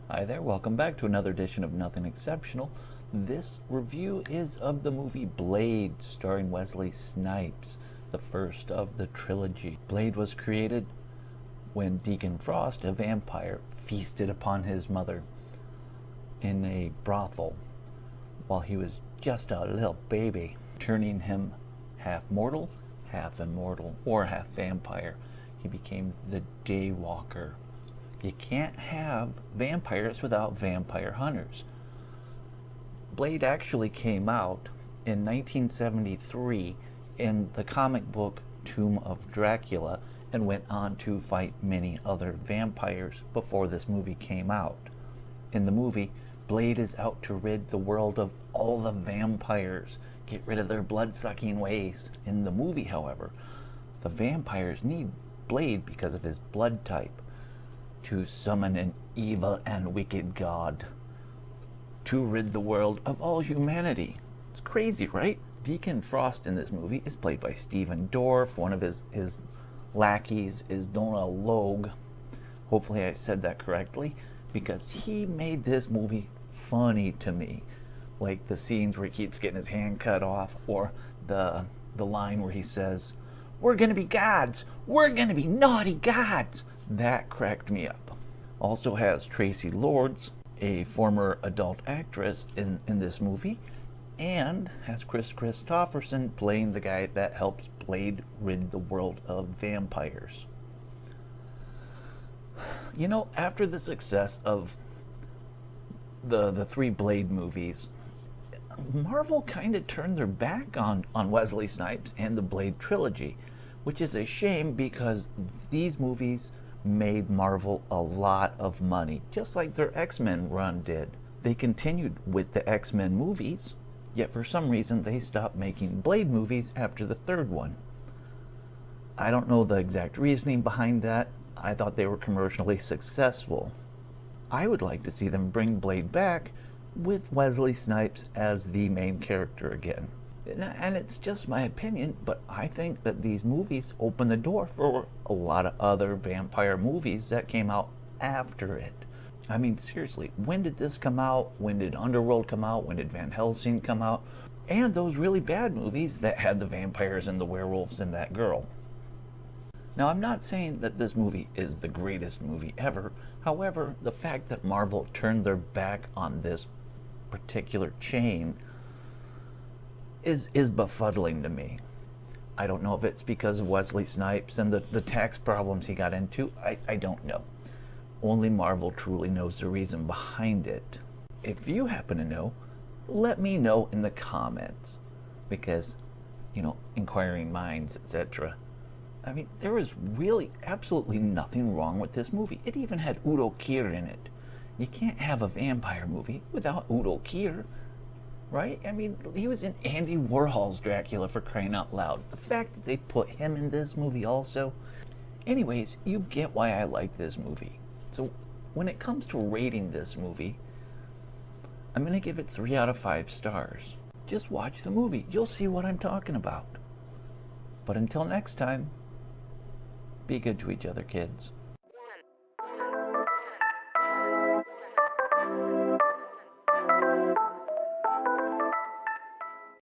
Hi there, welcome back to another edition of Nothing Exceptional. This review is of the movie Blade, starring Wesley Snipes, the first of the trilogy. Blade was created when Deacon Frost, a vampire, feasted upon his mother in a brothel while he was just a little baby, turning him half mortal, half immortal, or half vampire. He became the Daywalker. You can't have vampires without vampire hunters. Blade actually came out in 1973 in the comic book Tomb of Dracula and went on to fight many other vampires before this movie came out. In the movie, Blade is out to rid the world of all the vampires, get rid of their blood-sucking ways. In the movie, however, the vampires need Blade because of his blood type to summon an evil and wicked god to rid the world of all humanity. It's crazy, right? Deacon Frost in this movie is played by Dorff. One of his lackeys is Donald Logue. Hopefully I said that correctly, because he made this movie funny to me. Like the scenes where he keeps getting his hand cut off, or the line where he says, "We're gonna be gods! We're gonna be naughty gods!" That cracked me up. Also has Tracy Lords, a former adult actress in this movie, and has Kristofferson playing the guy that helps Blade rid the world of vampires. You know, after the success of the three Blade movies, Marvel kind of turned their back on Wesley Snipes and the Blade trilogy, which is a shame because these movies made Marvel a lot of money, just like their X-Men run did. They continued with the X-Men movies, yet for some reason they stopped making Blade movies after the third one. I don't know the exact reasoning behind that. I thought they were commercially successful. I would like to see them bring Blade back with Wesley Snipes as the main character again. And it's just my opinion, but I think that these movies open the door for a lot of other vampire movies that came out after it. I mean, seriously, when did this come out? When did Underworld come out? When did Van Helsing come out? And those really bad movies that had the vampires and the werewolves and that girl. Now, I'm not saying that this movie is the greatest movie ever. However, the fact that Marvel turned their back on this particular chain is befuddling to me. I don't know if it's because of Wesley Snipes and the tax problems he got into. I don't know. Only Marvel truly knows the reason behind it. If you happen to know, let me know in the comments, because, you know, inquiring minds, etc. I mean, there was really absolutely nothing wrong with this movie. It even had Udo Kier in it. You can't have a vampire movie without Udo Kier, right? I mean, he was in Andy Warhol's Dracula, for crying out loud. The fact that they put him in this movie also. Anyways, you get why I like this movie. So when it comes to rating this movie, I'm going to give it 3 out of 5 stars. Just watch the movie. You'll see what I'm talking about. But until next time, be good to each other, kids.